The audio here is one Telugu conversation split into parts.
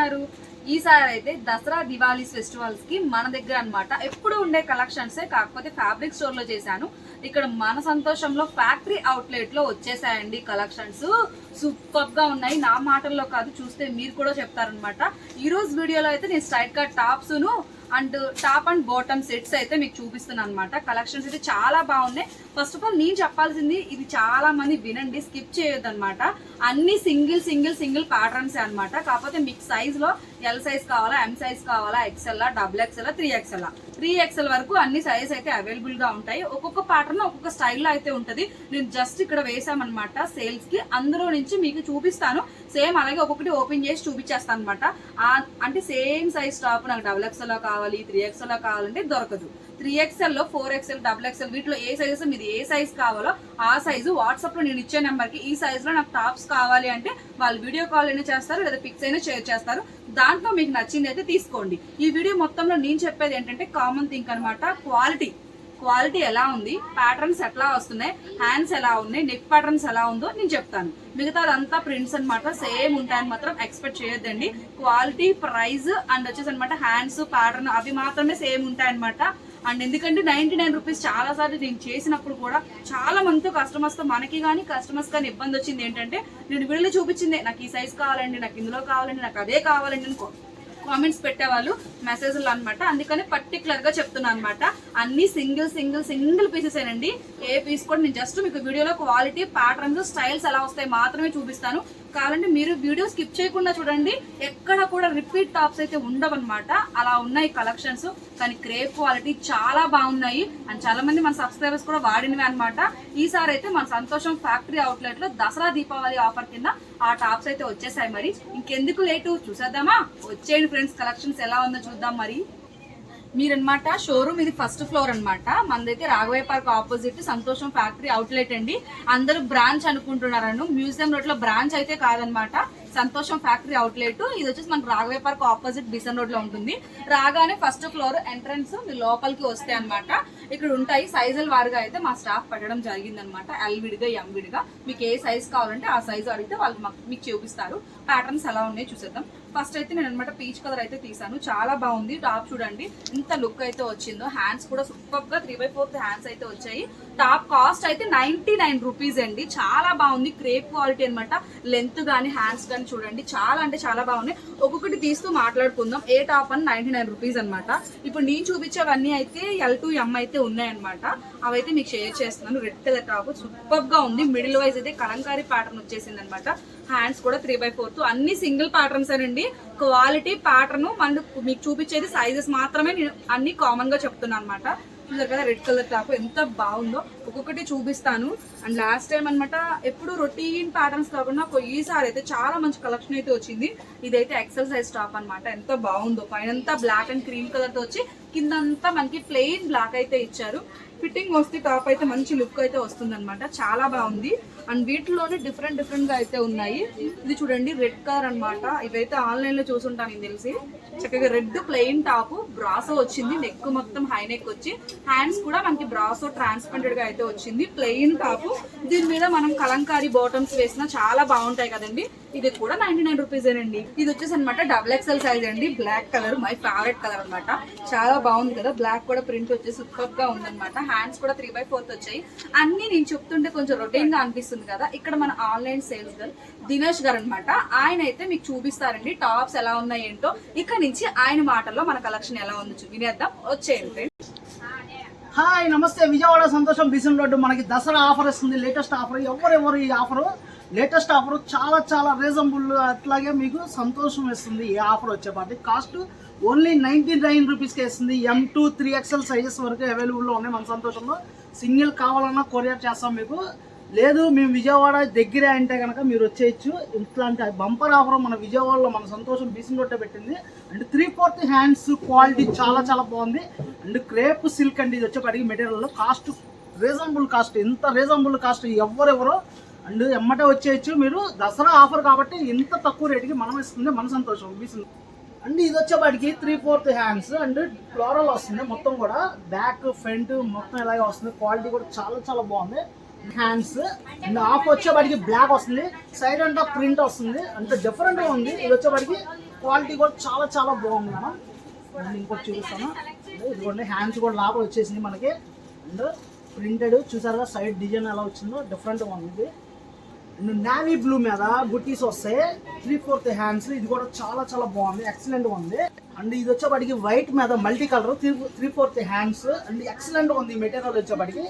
ఉన్నారు? ఈసారి అయితే దసరా దివాళీ ఫెస్టివల్స్ కి మన దగ్గర అన్నమాట ఎప్పుడు ఉండే కలెక్షన్సే, కాకపోతే ఫ్యాబ్రిక్ స్టోర్ లో చేశాను. ఇక్కడ మన సంతోషంలో ఫ్యాక్టరీ అవుట్లెట్ లో వచ్చేసాయండి కలెక్షన్స్. సూపర్ గా ఉన్నాయి, నా మాటల్లో కాదు, చూస్తే మీరు కూడా చెప్తారనమాట. ఈ రోజు వీడియోలో అయితే నేను స్ట్రైట్ కట్ టాప్స్ ను and top and bottom sets అయితే మీకు చూపిస్తున్నాను అనమాట. కలెక్షన్స్ అయితే చాలా బాగున్నాయి. ఫస్ట్ ఆఫ్ ఆల్ నేను చెప్పాల్సింది, ఇది చాలా మంది వినండి, స్కిప్ చేయొద్దు అనమాట. అన్ని సింగిల్ ప్యాటర్న్స్ అనమాట. కాకపోతే మీకు సైజ్ లో ఎల్ సైజ్ కావాలా, ఎం సైజ్ కావాలా, ఎక్స్ఎల్, డబుల్ ఎక్స్ఎల్, 3XL వరకు అన్ని సైజ్ అయితే అవైలబుల్ గా ఉంటాయి. ఒక్కొక్క ప్యాటర్న్ ఒక్కొక్క స్టైల్లో అయితే ఉంటది. నేను జస్ట్ ఇక్కడ వేసామన్నమాట సేల్స్ కి, అందులో నుంచి మీకు చూపిస్తాను. సేమ్ అలాగే ఒక్కొక్కటి ఓపెన్ చేసి చూపించేస్తాను అనమాట. అంటే సేమ్ సైజ్ టాప్ నాకు డబుల్ ఎక్స్ఎల్ లో కావాలి, 3XL లో కావాలంటే దొరకదు. 3XL లో 4XL, డబుల్ ఎక్స్ఎల్ వీటిలో ఏ సైజెస్ మీది ఏ సైజ్ కావాలో ఆ సైజు వాట్సాప్ లో నేను ఇచ్చే నెంబర్ కి ఈ సైజ్ లో నాకు టాప్స్ కావాలి అంటే వాళ్ళు వీడియో కాల్ అయినా చేస్తారు, లేదా పిక్స్ అయినా షేర్ చేస్తారు. దాంట్లో మీకు నచ్చింది అయితే తీసుకోండి. ఈ వీడియో మొత్తంలో నేను చెప్పేది ఏంటంటే కామన్ థింక్ అనమాట. క్వాలిటీ ఎలా ఉంది, ప్యాటర్న్స్ ఎట్లా వస్తున్నాయి, హ్యాండ్స్ ఎలా ఉన్నాయి, నెక్ ప్యాటర్న్స్ ఎలా ఉందో నేను చెప్తాను. మిగతాదంతా ప్రింట్స్ అనమాట, సేమ్ ఉంటాయని మాత్రం ఎక్స్పెక్ట్ చేయొద్దండి. క్వాలిటీ, ప్రైస్ అండ్ వచ్చేసి అనమాట హ్యాండ్స్ ప్యాటర్న్ అవి మాత్రమే సేమ్ ఉంటాయన్నమాట. అండ్ ఎందుకంటే 99 రూపీస్ చాలా సార్లు నేను చేసినప్పుడు కూడా చాలా మందితో కస్టమర్స్ తో మనకి కానీ కస్టమర్స్ కానీ ఇబ్బంది వచ్చింది. ఏంటంటే నేను వీళ్ళు చూపించింది నాకు ఈ సైజ్ కావాలండి, నాకు ఇందులో కావాలండి, నాకు అదే కావాలండి అనుకో కామెంట్స్ పెట్టేవాళ్ళు మెసేజ్లు అనమాట. అందుకని పర్టికులర్ గా చెప్తున్నాను అనమాట. అన్ని సింగిల్ పీసెస్ ఏనండి. ఏ పీస్ కూడా నేను జస్ట్ మీకు వీడియోలో క్వాలిటీ, ప్యాటర్న్స్, స్టైల్స్ ఎలా వస్తాయి మాత్రమే చూపిస్తాను. కావాలంటే మీరు వీడియో స్కిప్ చేయకుండా చూడండి. ఎక్కడ కూడా రిపీట్ టాప్స్ అయితే ఉండవన్నమాట. అలా ఉన్నాయి కలెక్షన్స్. కానీ క్రేప్ క్వాలిటీ చాలా బాగున్నాయి అండ్ చాలా మంది మన సబ్స్క్రైబర్స్ కూడా వాడినవి అనమాట. ఈసారి అయితే మన సంతోషం ఫ్యాక్టరీ అవుట్లెట్ లో దసరా దీపావళి ఆఫర్ కింద ఆ టాప్స్ అయితే వచ్చేసాయి. మరి ఇంకెందుకు లేటు, చూసేద్దామా? వచ్చేయండి ఫ్రెండ్స్, కలెక్షన్స్ ఎలా ఉందో చూద్దాం. మరి మీరనమాట షోరూమ్ ఇది ఫస్ట్ ఫ్లోర్ అనమాట. మనదైతే రాఘవయ్య పార్క్ ఆపోజిట్ సంతోషం ఫ్యాక్టరీ అవుట్లెట్ అండి. అందరూ బ్రాంచ్ అనుకుంటున్నారను, మ్యూజియం రోడ్ లో బ్రాంచ్ అయితే కాదనమాట. సంతోషం ఫ్యాక్టరీ అవుట్లెట్ ఇది వచ్చేసి మనకు రాఘవయ్య పార్క్ ఆపోజిట్ బిసన్ రోడ్ లో ఉంటుంది. రాగానే ఫస్ట్ ఫ్లోర్ ఎంట్రన్స్ మీరు లోపలికి వస్తే అనమాట ఇక్కడ ఉంటాయి. సైజుల వారుగా అయితే మా స్టాఫ్ పెట్టడం జరిగింది అనమాట. ఎల్ విడిగా, ఎం విడిగా. మీకు ఏ సైజ్ కావాలంటే ఆ సైజు అడిగితే వాళ్ళు మీకు చూపిస్తారు. ప్యాటర్న్స్ ఎలా ఉన్నాయి చూసేద్దాం. ఫస్ట్ అయితే నేను అనమాట పీచ్ కలర్ అయితే తీసాను. చాలా బాగుంది టాప్, చూడండి ఎంత లుక్ అయితే వచ్చిందో. హ్యాండ్స్ కూడా సూపర్ గా 3/4 హ్యాండ్స్ అయితే వచ్చాయి. టాప్ కాస్ట్ అయితే 99 రూపీస్ అండి. చాలా బాగుంది, క్రేప్ క్వాలిటీ అనమాట. లెంత్ గానీ హ్యాండ్స్ గానీ చూడండి చాలా అంటే చాలా బాగున్నాయి. ఒక్కొక్కటి తీస్తూ మాట్లాడుకుందాం. ఏ టాప్ అని 99 రూపీస్ అనమాట. ఇప్పుడు నేను చూపించేవన్నీ అయితే L to M అయితే ఉన్నాయన్నమాట. అవైతే మీకు షేర్ చేస్తున్నాను. రెడ్ కలర్ టాప్ సూపర్ గా ఉంది. మిడిల్ వైజ్ అయితే కలంకారీ ప్యాటర్న్ వచ్చేసింది అనమాట. హ్యాండ్స్ కూడా 3/4 అన్ని సింగిల్ ప్యాటర్న్స్ అండి. క్వాలిటీ, ప్యాటర్న్ మీకు చూపించేది సైజెస్ మాత్రమే నేను అన్ని కామన్ గా చెప్తున్నాను అనమాట. చూసారు కదా రెడ్ కలర్ టాప్ ఎంత బాగుందో. ఒక్కొక్కటి చూపిస్తాను. అండ్ లాస్ట్ టైం అనమాట ఎప్పుడు రొటీన్ ప్యాటర్న్స్ కాకుండా ఈసారి అయితే చాలా మంచి కలెక్షన్ అయితే వచ్చింది. ఇదైతే ఎక్సెల్ సైజ్ టాప్ అనమాట. ఎంత బాగుందో. పైనంతా బ్లాక్ అండ్ క్రీమ్ కలర్ తో వచ్చి కిందంతా మనకి ప్లెయిన్ బ్లాక్ అయితే ఇచ్చారు. ఫిట్టింగ్ వస్తే టాప్ అయితే మంచి లుక్ అయితే వస్తుంది అనమాట. చాలా బాగుంది. అండ్ వీటిలోనే డిఫరెంట్ గా అయితే ఉన్నాయి. ఇది చూడండి రెడ్ కలర్ అనమాట. ఇవైతే ఆన్లైన్ లో చూసుంటాను నేను తెలిసి. చక్కగా రెడ్ ప్లెయిన్ టాప్, బ్రాసో వచ్చింది. నెక్ మొత్తం హై నెక్ వచ్చి హ్యాండ్స్ కూడా మనకి బ్రాసో ట్రాన్స్పరెంటెడ్ గా అయితే వచ్చింది. ప్లెయిన్ టాప్, దీని మీద మనం కలంకారీ బాటమ్స్ వేసినా చాలా బాగుంటాయి కదండి. ఇది కూడా 99 రూపీస్ ఏనండి. ఇది వచ్చేసి అనమాట XXL సైజ్ అండి. Black colour my favourite colour అనమాట. చాలా బాగుంది కదా. బ్లాక్ కూడా ప్రింట్ వచ్చేసి సూపర్ గా ఉందన్నమాట. హ్యాండ్స్ కూడా 3/4 వచ్చాయి. అన్ని నేను చెప్తుంటే కొంచెం రొటీన్ గా అనిపిస్తుంది కదా. ఇక్కడ మన ఆన్లైన్ సేల్స్ గర్ల్ దినేష్ గారు అనమాట. ఆయన అయితే మీకు చూపిస్తారండి టాప్స్ ఎలా ఉన్నాయి ఏంటో. ఇక్కడ నుంచి ఆయన మాటల్లో మన కలెక్షన్ ఎలా ఉందో వినేద్దాం. వచ్చేయండి. హాయ్, నమస్తే. విజయవాడ సంతోషం బిసన్ రోడ్డు మనకి దసరా ఆఫర్ వస్తుంది. Latest offer. ఎవరెవరు ఈ ఆఫర్, లేటెస్ట్ ఆఫర్ చాలా రీజనబుల్. అట్లాగే మీకు సంతోషం వేస్తుంది. ఈ ఆఫర్ వచ్చేపాటి కాస్ట్ ఓన్లీ 99 రూపీస్కి వేస్తుంది. M to 3XL సైజెస్ వరకు అవైలబుల్లో ఉన్నాయి మన సంతోషంలో. సింగిల్ కావాలన్నా కొరియర్ చేస్తాం మీకు. లేదు మేము విజయవాడ దగ్గరే అంటే కనుక మీరు వచ్చేయచ్చు. ఇట్లాంటి బంపర్ ఆఫర్ మన విజయవాడలో మన సంతోషం బిసిన్ రొట్టె పెట్టింది. అండ్ 3/4 హ్యాండ్స్ క్వాలిటీ చాలా బాగుంది. అండ్ క్రేప్ సిల్క్ అండి. ఇది వచ్చేపాటికి మెటీరియల్ కాస్ట్ రీజనబుల్ కాస్ట్. ఎంత రీజనబుల్ కాస్ట్ ఎవరెవరో అండ్ ఎమ్మటే వచ్చేయచ్చు మీరు. దసరా ఆఫర్ కాబట్టి ఇంత తక్కువ రేటుకి మనం ఇస్తుంది మన సంతోషం బిసిన్. అండ్ ఇది వచ్చేపాటికి 3/4 హ్యాండ్స్ అండ్ ఫ్లోరల్ వస్తుంది. మొత్తం కూడా బ్యాక్ ఫ్రంట్ మొత్తం ఇలాగే వస్తుంది. క్వాలిటీ కూడా చాలా బాగుంది. హ్యాండ్స్ అండ్ హాఫ్ వచ్చేపాటికి బ్లాక్ వస్తుంది. సైడ్ అంతా ప్రింట్ వస్తుంది. అంటే డిఫరెంట్ గా ఉంది. ఇది వచ్చేపాటికి క్వాలిటీ కూడా చాలా చాలా బాగుంది మేడం. నేను ఇంకోటి చూపిస్తాను. ఇదిగోండి హ్యాండ్స్ కూడా లోపల వచ్చేసింది మనకి. అండ్ ప్రింటెడ్ చూసారుగా సైడ్ డిజైన్ ఎలా వచ్చిందో డిఫరెంట్గా ఉంది ఇది. నావీ బ్లూ మీద బుట్టీస్ వస్తాయి 3/4 హ్యాండ్స్. ఇది కూడా చాలా చాలా బాగుంది, ఎక్సలెంట్ ఉంది. అండ్ ఇది వచ్చేప్పటికి వైట్ మీద multi colour 3/4 hands and excellent ఉంది. మెటీరియల్ వచ్చేప్పటికి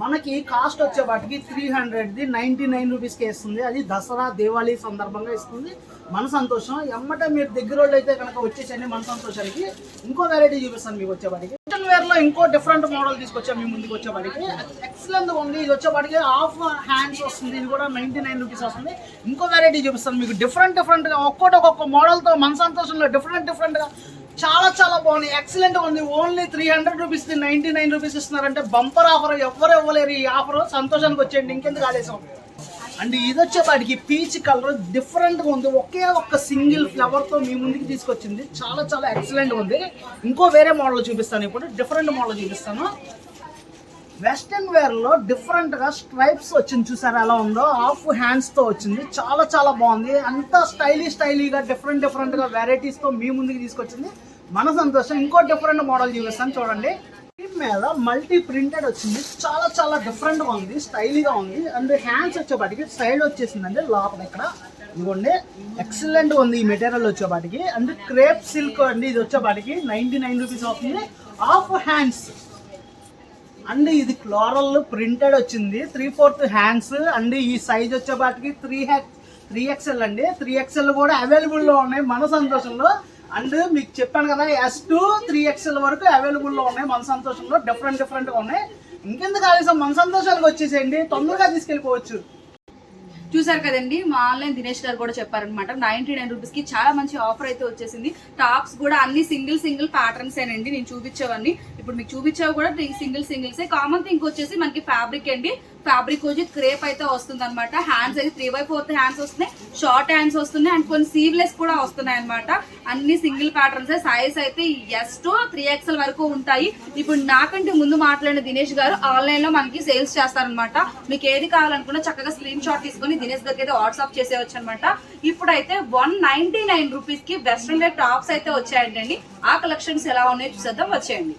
మనకి కాస్ట్ వచ్చేప్పటికి 399 రూపీస్కి ఇస్తుంది. అది దసరా దివాళీ సందర్భంగా ఇస్తుంది. మన సంతోషం ఎమ్మటే మీరు దగ్గర వాళ్ళు అయితే కనుక వచ్చేసండి మన సంతోషానికి. ఇంకో వెరైటీ చూపిస్తాను మీకు వచ్చేప్పటికి. వెస్టర్న్ వేర్ లో ఇంకో డిఫరెంట్ మోడల్ తీసుకొచ్చాం మీ ముందుకు వచ్చేప్పటికి. ఎక్సలెంట్ ఉంది. ఇది వచ్చేప్పటికి హాఫ్ హ్యాండ్స్ వస్తుంది. ఇది కూడా 99 రూపీస్ వస్తుంది. ఇంకో వెరైటీ చూపిస్తాను మీకు డిఫరెంట్ గా ఒక్కొక్క మోడల్ తో మన సంతోషంలో డిఫరెంట్ గా చాలా చాలా బాగుంది, ఎక్సలెంట్ ఉంది. ఓన్లీ 300 రూపీస్ 99 రూపీస్ ఇస్తున్నారంటే బంపర్ ఆఫర్. ఎవరు ఇవ్వలేరు ఈ ఆఫర్. సంతోషానికి వచ్చేయండి, ఇంకెందుకు ఆదేశం. అండ్ ఇది వచ్చేపాటికి పీచ్ కలర్ డిఫరెంట్గా ఉంది. ఒకే ఒక్క సింగిల్ ఫ్లవర్తో మీ ముందుకి తీసుకొచ్చింది. చాలా చాలా ఎక్సలెంట్ ఉంది. ఇంకో వేరే మోడల్ చూపిస్తాను ఇప్పుడు. డిఫరెంట్ మోడల్ చూపిస్తాను. వెస్టర్న్ వేర్లో డిఫరెంట్గా స్ట్రైప్స్ వచ్చింది. చూసారా ఎలా ఉందో? హాఫ్ హ్యాండ్స్తో వచ్చింది. చాలా చాలా బాగుంది. అంతా స్టైలీగా డిఫరెంట్గా వెరైటీస్తో మీ ముందుకి తీసుకొచ్చింది మన సంతోషం. ఇంకో డిఫరెంట్ మోడల్ చూపిస్తాను చూడండి. మీద మల్టీ ప్రింటెడ్ వచ్చింది. చాలా చాలా డిఫరెంట్గా ఉంది, స్టైలీగా ఉంది. అండ్ హ్యాండ్స్ వచ్చేపాటికి సైడ్ వచ్చేసిందండి లోపల ఇక్కడ. ఇదిగోండి ఎక్సలెంట్ ఉంది ఈ మెటీరియల్ వచ్చేపాటికి. అండ్ క్రేప్ సిల్క్ అండి. ఇది వచ్చేపాటికి 99 రూపీస్ అవుతుంది. హాఫ్ హ్యాండ్స్ అండ్ ఇది ఫ్లోరల్ ప్రింటెడ్ వచ్చింది. 3/4 హ్యాండ్స్ అండ్ ఈ సైజ్ వచ్చేపాటికి 3XL అండి. 3XL కూడా అవైలబుల్లో ఉన్నాయి మన సంతోషంలో. అండ్ మీకు చెప్పాను కదా S to 3XL వరకు అవైలబుల్లో ఉన్నాయి మన సంతోషంలో. డిఫరెంట్గా ఉన్నాయి. ఇంకెందుకు ఆలస్యం, మన సంతోషానికి వచ్చేసేయండి, తొందరగా తీసుకెళ్ళిపోవచ్చు. చూసారు కదండి, మా ఆన్లైన్ దినేష్ గారు కూడా చెప్పారనమాట 99 రూపీస్ కి చాలా మంచి ఆఫర్ అయితే వచ్చేసింది. టాప్స్ కూడా అన్ని సింగిల్ ప్యాటర్న్స్ ఏనండి నేను చూపించేవన్నీ. ఇప్పుడు మీకు చూపించేవి కూడా సింగిల్సే. కామన్ థింగ్ వచ్చేసి మనకి ఫ్యాబ్రిక్ అండి. ఫ్యాబ్రిక్ వచ్చి క్రేప్ అయితే వస్తుంది అనమాట. హ్యాండ్స్ అయితే 3/4 హ్యాండ్స్ వస్తున్నాయి, షార్ట్ హ్యాండ్స్ వస్తున్నాయి అండ్ కొన్ని సీవ్లెస్ కూడా వస్తున్నాయి అనమాట. అన్ని సింగిల్ ప్యాటర్న్స్. సైజ్ అయితే S to 3XL వరకు ఉంటాయి. ఇప్పుడు నాకంటే ముందు మాట్లాడిన దినేష్ గారు ఆన్లైన్ లో మనకి సేల్స్ చేస్తారనమాట. మీకు ఏది కావాలనుకున్నా చక్కగా స్క్రీన్ షాట్ తీసుకొని దినేష్ గారికి అయితే వాట్సాప్ చేసేవచ్చు అనమాట. ఇప్పుడైతే 199 రూపీస్ కి వెస్ట్రన్ వేర్ టాప్స్ అయితే వచ్చాయండి. ఆ కలెక్షన్స్ ఎలా ఉన్నాయో చూసేద్దాం, వచ్చేయండి.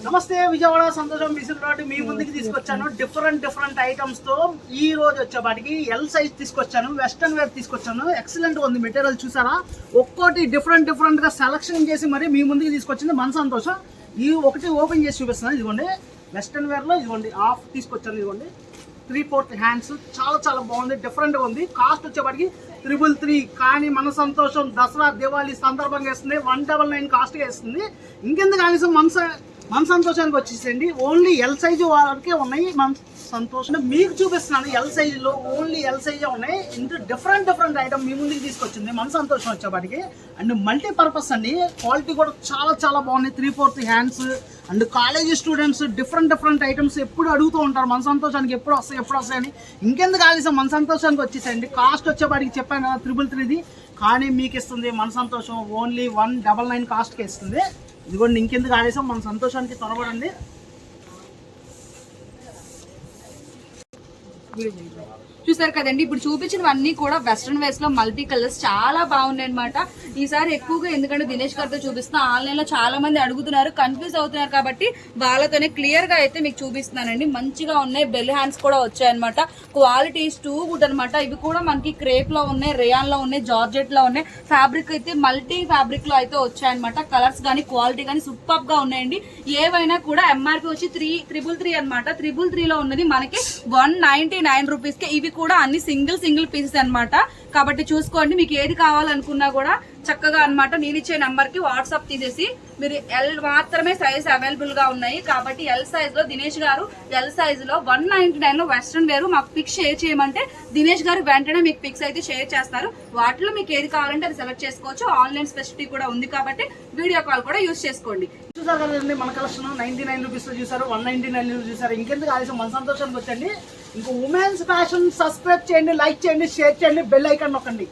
నమస్తే, విజయవాడ సంతోషం బిసిల్ మీ ముందుకి తీసుకొచ్చాను డిఫరెంట్ ఐటమ్స్ తో. ఈ రోజు వచ్చేపాటికి ఎల్ సైజ్ తీసుకొచ్చాను, వెస్టర్న్ వేర్ తీసుకొచ్చాను. ఎక్సలెంట్ ఉంది మెటీరియల్. చూసారా? ఒక్కోటి డిఫరెంట్ గా సెలక్షన్ చేసి మరి మీ ముందుకి తీసుకొచ్చింది మన సంతోషం. ఈ ఒకటి ఓపెన్ చేసి చూపిస్తున్నాను. ఇదిగోండి వెస్టర్న్ వేర్ లో ఇదిగోండి హాఫ్ తీసుకొచ్చాను. ఇదిగోండి 3/4 హ్యాండ్స్. చాలా చాలా బాగుంది, డిఫరెంట్గా ఉంది. కాస్ట్ వచ్చేపాటికి 333. కానీ మన సంతోషం దసరా దివాళీ సందర్భంగా ఇస్తుంది 199 కాస్ట్గా ఇస్తుంది. ఇంకెందుకు ఆలస్యం, మన సంతోషానికి వచ్చేసండి. ఓన్లీ ఎల్ సైజు వరకే ఉన్నాయి మన సంతోషం. మీకు చూపిస్తున్నాను ఎల్ సైజులో ఓన్లీ ఎల్ సైజే ఉన్నాయి. ఇంకా డిఫరెంట్ ఐటమ్ మీ ముందుకు తీసుకొచ్చింది మన సంతోషం వచ్చేపాటికి. అండ్ మల్టీపర్పస్ అండి. క్వాలిటీ కూడా చాలా చాలా బాగున్నాయి. 3/4 hands and college students different items ఎప్పుడు అడుగుతూ ఉంటారు మన సంతోషానికి ఎప్పుడు వస్తాయని. ఇంకెందుకు ఆలస్యం, మన సంతోషానికి వచ్చేసండి. కాస్ట్ వచ్చేపాటికి చెప్పాను కదా 333. కానీ మీకు ఇస్తుంది మన సంతోషం ఓన్లీ 199 కాస్ట్కి ఇస్తుంది. ఇదిగోండి ఇంకెందుకు ఆలస్యం, మన సంతోషానికి త్వరపడండి. చూసారు కదండి, ఇప్పుడు చూపించినవన్నీ కూడా వెస్ట్రన్ వేర్స్ లో మల్టీ కలర్స్ చాలా బాగున్నాయి అనమాట. ఈసారి ఎక్కువగా ఎందుకంటే దినేష్ గారితో చూపిస్తున్నా, ఆన్లైన్ లో చాలా మంది అడుగుతున్నారు, కన్ఫ్యూజ్ అవుతున్నారు కాబట్టి వాళ్ళతోనే క్లియర్ గా అయితే మీకు చూపిస్తున్నానండి. మంచిగా ఉన్నాయి. బెల్ హ్యాండ్స్ కూడా వచ్చాయన్నమాట. క్వాలిటీస్ టూ గుడ్ అనమాట. ఇవి కూడా మనకి క్రేప్ లో ఉన్నాయి, రేయాన్ లో ఉన్నాయి, జార్జెట్ లో ఉన్నాయి. ఫ్యాబ్రిక్ అయితే మల్టీ ఫ్యాబ్రిక్ లో అయితే వచ్చాయన్నమాట. కలర్స్ కానీ క్వాలిటీ కానీ సూపర్ గా ఉన్నాయండి. ఏవైనా కూడా ఎంఆర్పి వచ్చి 333 అనమాట. 333 లో ఉన్నది మనకి 199 రూపీస్ కి. ఇవి కూడా అన్ని సింగిల్ పీసెస్ అన్నమాట. కాబట్టి చూసుకోండి, మీకు ఏది కావాలనుకున్నా కూడా చక్కగా అన్నమాట. నేను ఇచ్చే నంబర్ కి వాట్సాప్ తీసేసి మీరు ఎల్ మాత్రమే సైజ్ అవైలబుల్ గా ఉన్నాయి. కాబట్టి ఎల్ సైజ్ లో దినేష్ గారు ఎల్ సైజ్ లో 199 లో వెస్ట్రన్ వేర్ మాకు పిక్స్ షేర్ చేయమంటే దినేష్ గారు వెంటనే మీకు పిక్స్ అయితే షేర్ చేస్తారు. వాటిలో మీకు ఏది కావాలంటే అది సెలెక్ట్ చేసుకోవచ్చు. ఆన్లైన్ స్పెసిఫిటీ కూడా ఉంది కాబట్టి వీడియో కాల్ కూడా యూజ్ చేసుకోండి. చూసారు కదండి మన కలెక్షన్ 99 రూపీస్ లో చూసారు, 199 చూసారు. ఇంకెందుకు ఆలస్యం, మన సంతోషానికి వచ్చండి. ఇంకో ఉమెన్స్ ఫ్యాషన్ సబ్స్క్రైబ్ చేయండి, లైక్ చేయండి, షేర్ చేయండి, బెల్ ఐకాన్ నొక్కండి.